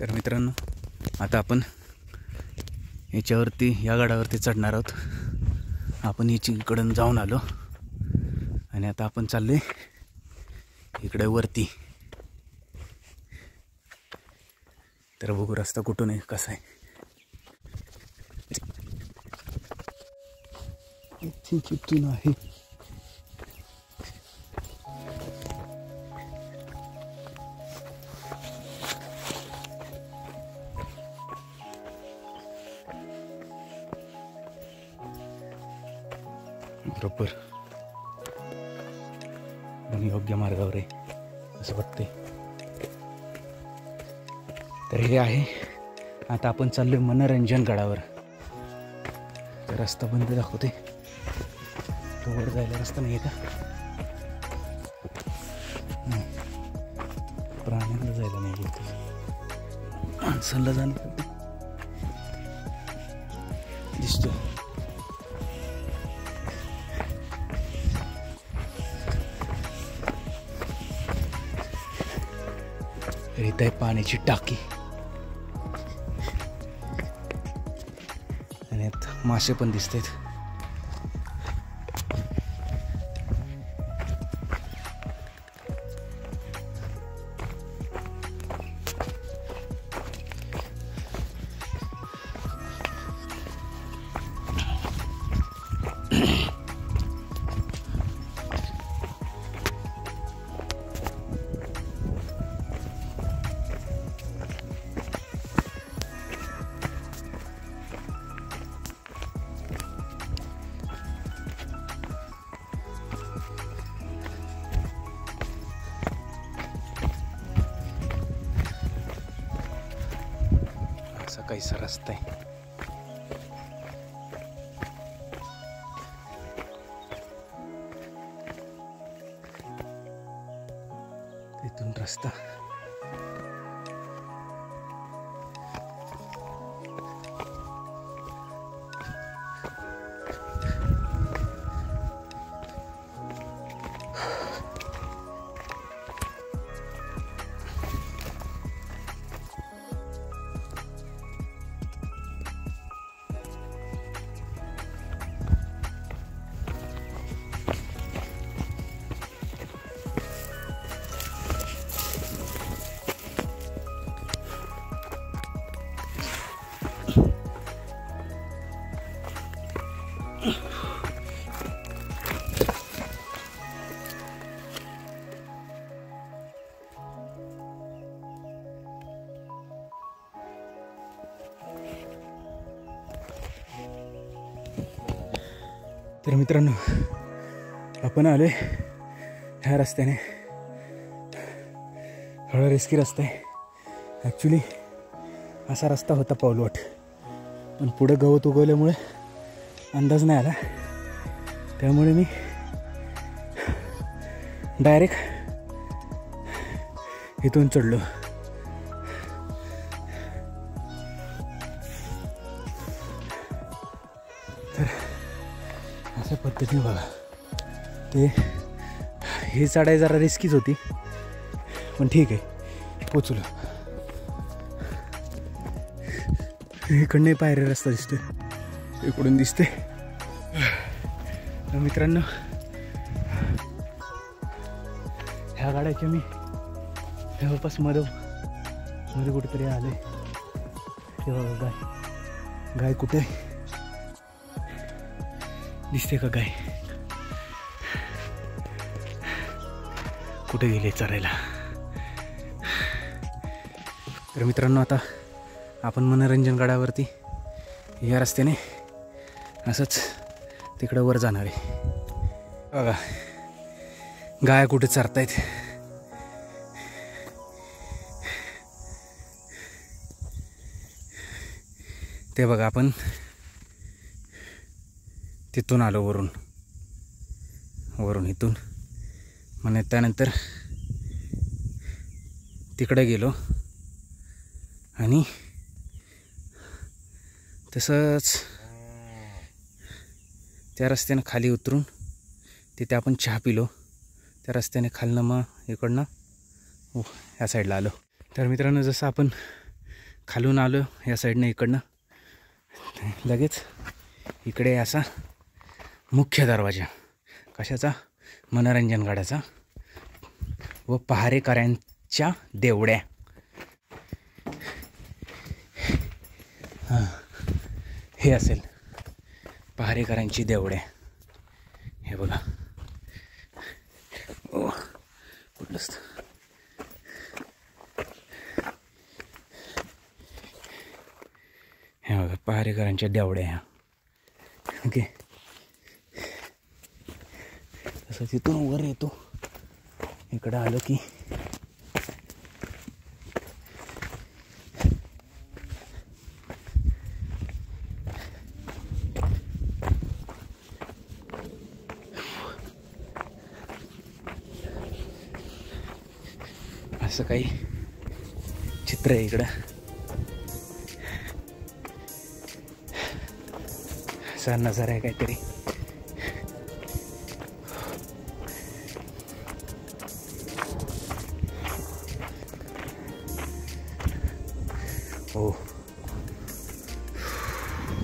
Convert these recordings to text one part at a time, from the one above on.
तर मित्रांनो, आता आपण याच्यावरती या गडावरती चढणार आहोत. आपण इकडून जाऊन आलो आणि आता आपण चाललोय इकडे वरती. तर बघू रस्ता कुठून आहे, कसा आहे. इथे कुठून आहे बरोबर आणि योग्य मार्गावर आहे असं वाटतंय. तर हे आहे, आता आपण चाललोय मनोरंजन गडावर. तर रस्ता बंद दाखवते, तो वर जायला रस्ता नाही आहे का? नाही, प्राण्यांना जायला नाही बोलतो, माणसांना जाणं दिसतो. इथे पाण्याची टाकी आणि यात मासे पण दिसतात. कैसा रस्ता आहे. तिथून रस्ता तर मित्रांनो, आपण आलोय ह्या रस्त्याने. थोडा रिस्की रस्ता आहे ॲक्च्युली. असा रस्ता होता पाऊलवाट, पण पुढं गवत उगवल्यामुळे अंदाज नाही आला. त्यामुळे मी डायरेक्ट इथून चढलो. तर अशा पद्धतीने बघा, ते हे चढाई जरा रिस्कीच होती, पण ठीक आहे, पोचलो. इकडनं पायऱ्या रस्ता दिसतोय, इकडून दिसते. तर मित्रांनो, ह्या गाड्याच्या मी जवळपास मध्ये कुठेतरी आले. तेव्हा गाय कुठे दिसते का? गाय कुठे गेले चरायला? तर मित्रांनो, आता आपण मनोरंजन गडावरती या रस्त्याने असंच तिकडं वर जाणार आहे. बघा गाय कुठे चरतायत. ते बघा, आपण तिथून आलो, वरून इथून म्हणजे त्यानंतर तिकडे गेलो आणि तसंच त्या रस्त्याने खाली उतरून तिथे आपण चहा पिलो. त्या रस्त्याने खालनं मग इकडनं ह्या साईडला आलो. तर मित्रांनो, जसं आपण खालून आलो या साईडनं इकडनं, लगेच इकडे असा मुख्य दरवाजा, कशाचा, मनोरंजन गाड्याचा व पहारेकऱ्यांच्या देवड्या. हां, हे असेल पहारेकरांची देवड्या. हे बघा, ओ कुठलंच हे बघा पहारेकरांच्या देवड्या ह्या. ओके, तसं तिथून वर येतो, इकडं आलं की असं काही चित्र आहे इकडं. असा नजारा आहे काहीतरी. हो,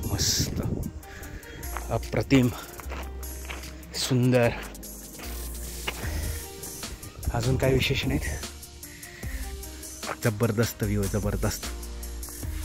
मस्त, अप्रतिम, सुंदर. अजून काही विशेष नाहीत. जबरदस्त व्ह्यू, जबरदस्त.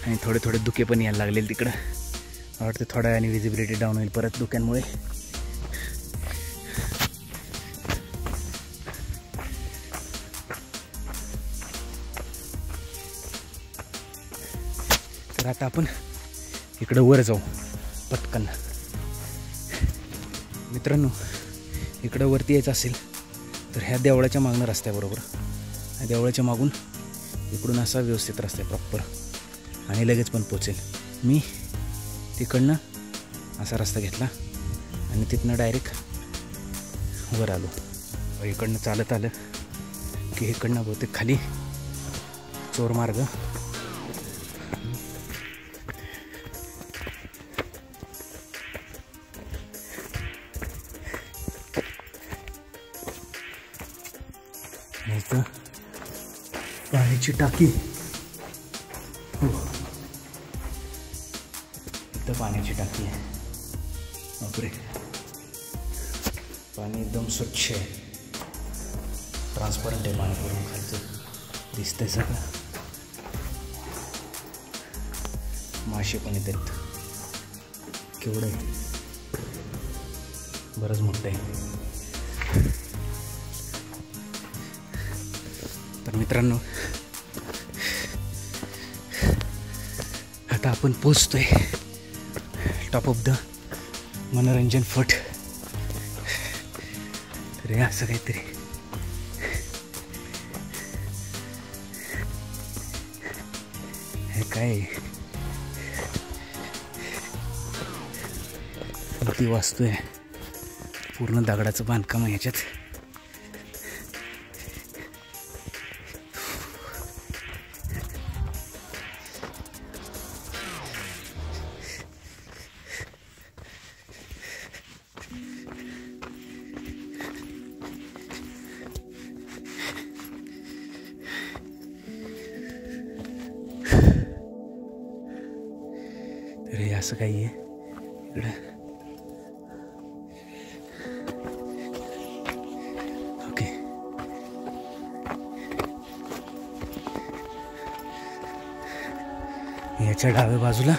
आणि थोडे थोडे धुके पण यायला लागले तिकडं. मला वाटतं थोड्या वेळाने विजिबिलिटी डाऊन होईल परत धुक्यांमुळे. तर आता आपण इकडं वर जाऊ पटकन. मित्रांनो, इकडं वरती यायचं असेल तर ह्या देवळाच्या मागणं रस्त्याबरोबर, ह्या देवळाच्या मागून इकडून असा व्यवस्थित रस्ता आहे प्रॉपर, आणि लगेच पण पोचेल. मी तिकडनं असा रस्ता घेतला आणि तिथनं डायरेक्ट वर आलो. इकडनं चालत आलं की इकडनं बहुतेक खाली चोर मार्ग. इथं पाण्याची टाकी. हो, इथं पाण्याची टाकी आहे. बापरे, पाणी एकदम स्वच्छ आहे, ट्रान्सपरंट आहे पाणी, पूर्ण खालचं दिसतंय सगळं. मासे पण येतात. केवढं आहे, बरंच मोठं आहे. तर मित्रांनो, आता आपण पोचतोय टॉप ऑफ द मनोरंजन फट. तर हे असं काहीतरी. हे काय, किती वास्तू आहे, पूर्ण दगडाचं बांधकाम आहे ह्याच्यात. तर हे असं काही आहे इकडं. ओके, याच्या डाव्या बाजूला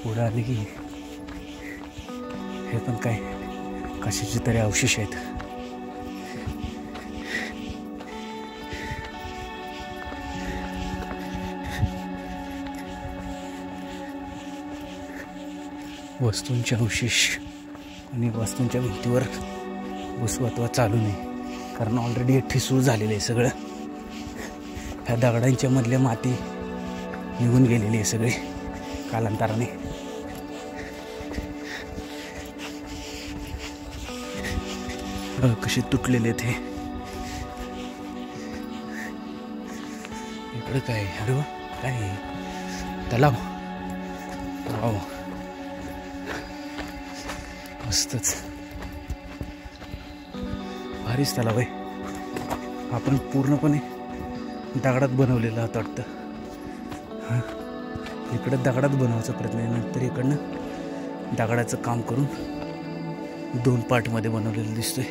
पुढे आले की हे पण काय कशाचे तरी अवशेष आहेत. वस्तूंचे अवशेष. आणि वस्तूंच्या भिंतीवर बसवत्वा चालू नाही, कारण ऑलरेडी ठिसूळ झालेलं आहे सगळं. ह्या दगडांच्या मधल्या माती निघून गेलेली आहे सगळी कालांतराने. कसे तुटलेले ते. इकडं काय? अरे वा, काय आहे? तलाव. वाव, मस्तच, भारीच तलाव आहे. आपण पूर्णपणे दगडात बनवलेलं आहात वाटतं. हां, इकडं दगडात बनवायचा प्रयत्न आहे, नंतर इकडनं दगडाचं काम करून 2 पार्टमध्ये बनवलेलं दिसतंय.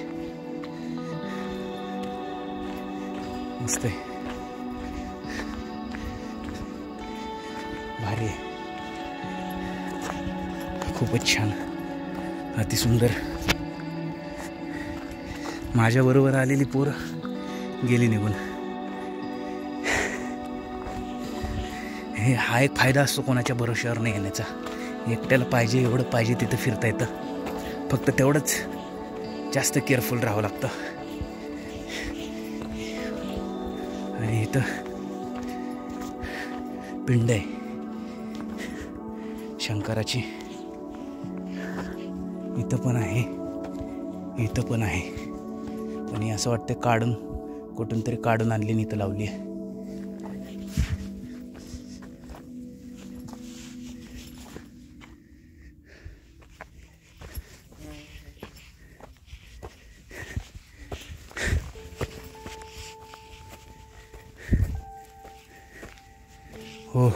मस्त आहे, भारी आहे, खूपच छान, अतिसुंदर. माझ्याबरोबर आलेली पोरं गेली निघून. हा एक फायदा असतो कोणाच्या भरोश्यावर नाही येण्याचा. एकट्याला पाहिजे एवढं पाहिजे तिथं फिरता येतं, फक्त तेवढंच जास्त केअरफुल राहावं लागतं. आणि इथं पिंड आहे शंकराची, इथं पण आहे, इथं पण आहे. पण असं वाटतं काढून कुठून तरी काढून आणली आणि इथं लावली आहे. हो,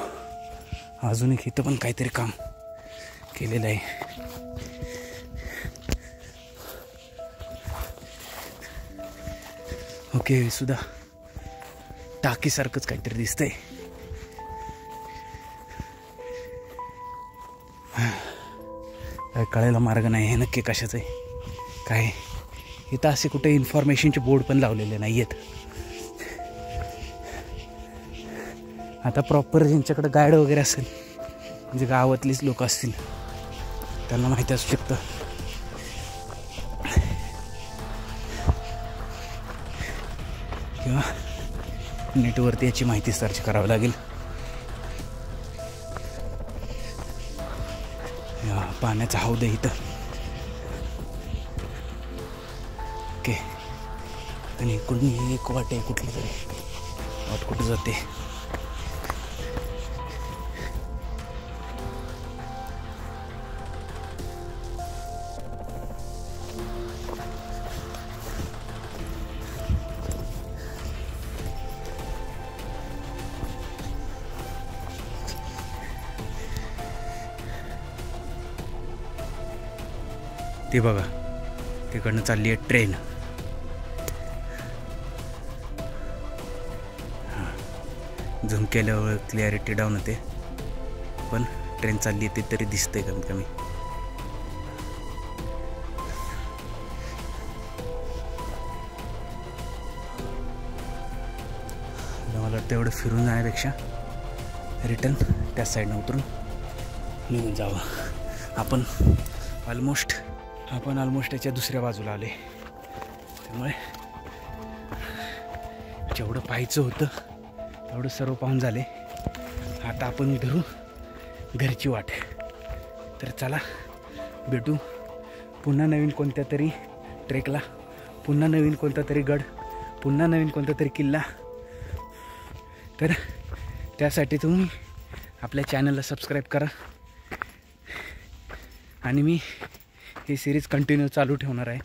अजून एक इथं पण काहीतरी काम केलेलं आहे. ओके, सुद्धा टाकीसारखंच काहीतरी दिसतंय. काय कळायला मार्ग नाही हे नक्की कशाचं आहे काय. इथं असे कुठे इन्फॉर्मेशनचे बोर्ड पण लावलेले नाही आहेत. आता प्रॉपर ज्यांच्याकडे गाईड वगैरे असेल, म्हणजे गावातलीच लोक असतील, त्यांना माहिती असू शकतं. किंवा नेटवरती याची माहिती सर्च करावी लागेल. पाण्याचा हौद आहे इथं. ओके, आणि इकडून एक वाट आहे, कुठली तरी वाट कुठं जाते. ते बघा, तिकडनं चालली आहे ट्रेन. झूम केल्यावर क्लिअरिटी डाऊन होते, पण ट्रेन चालली आहे ते तरी दिसतंय कमीत कमी. मला वाटतं एवढं फिरून जाण्यापेक्षा रिटर्न त्या साईडनं उतरून निघून जावं. आपण ऑलमोस्ट त्याच्या दुसऱ्या बाजूला आले, त्यामुळे जेवढं पाहायचं होतं तेवढं सर्व पाहून झाले. आता आपण धरू घरची वाट. तर चला भेटू पुन्हा नवीन कोणत्या तरी ट्रेकला, पुन्हा नवीन कोणता तरी गड, पुन्हा नवीन कोणता तरी किल्ला. तर त्यासाठी तुम्ही आपल्या चॅनलला सबस्क्राईब करा. आणि मी ही सिरीज कंटिन्यू चालू ठेवणार आहे,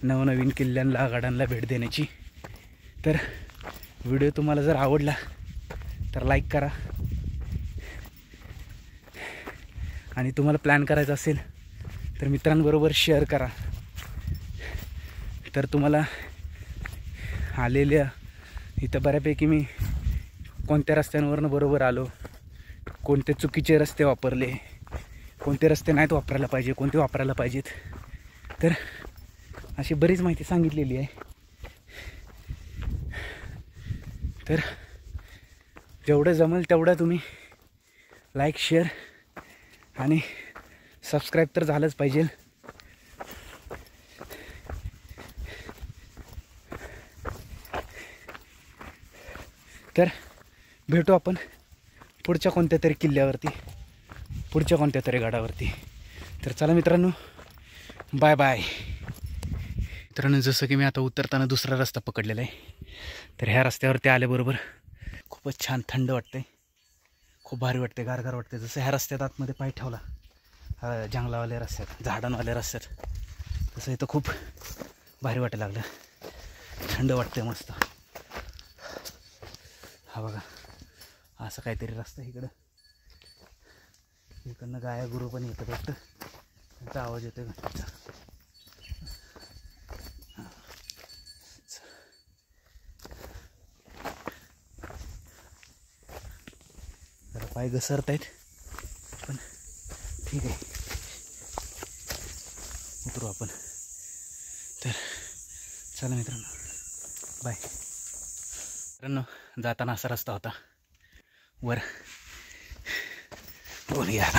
नवनवीन किल्ल्यांना गडांना भेट देण्याची. तर व्हिडिओ तुम्हाला जर आवडला तर लाईक करा, आणि तुम्हाला प्लॅन करायचा असेल तर मित्रांबरोबर शेअर करा. तर तुम्हाला आलेल्या इथं बऱ्यापैकी मी कोणत्या रस्त्यांवरनं बरोबर आलो, कोणते चुकीचे रस्ते वापरले, कोणते रस्ते नाहीत वापरायला पाहिजे, कोणते वापरायला पाहिजेत, तर अशी बरीच माहिती सांगितलेली आहे. तर जेवढं जमेल तेवढं तुम्ही लाईक, शेअर आणि सबस्क्राईब तर झालंच पाहिजे. तर भेटू आपण पुढच्या कोणत्या तरी किल्ल्यावरती, पुढच्या कोणत्या तरी गडावरती. तर चला मित्रांनो, बाय बाय. मित्रांनो, जसं की मी आता उतरताना दुसरा रस्ता पकडलेला आहे, तर ह्या रस्त्यावरती आल्याबरोबर खूप खूपच छान थंड वाटते, खूप भारी वाटते, गारगार वाटते. जसं ह्या रस्त्यात आतमध्ये पाय ठेवला, जंगलावाल्या रस्त्यात, झाडांवाल्या रस्त्यात, तसं इथं खूप भारी वाटायला लागलं, थंड वाटते मस्त. हा बघा असं काहीतरी रस्ता इकडं, इकडनं गाया गुरु पण येतात वाटतं, त्यांचा आवाज येतोय घंटाचा. जरा पाय घसरत आहेत, पण ठीक आहे, उतरू आपण. तर चला मित्रांनो, बाय. मित्रांनो, जाताना असा रस्ता होता वर, बोलूया.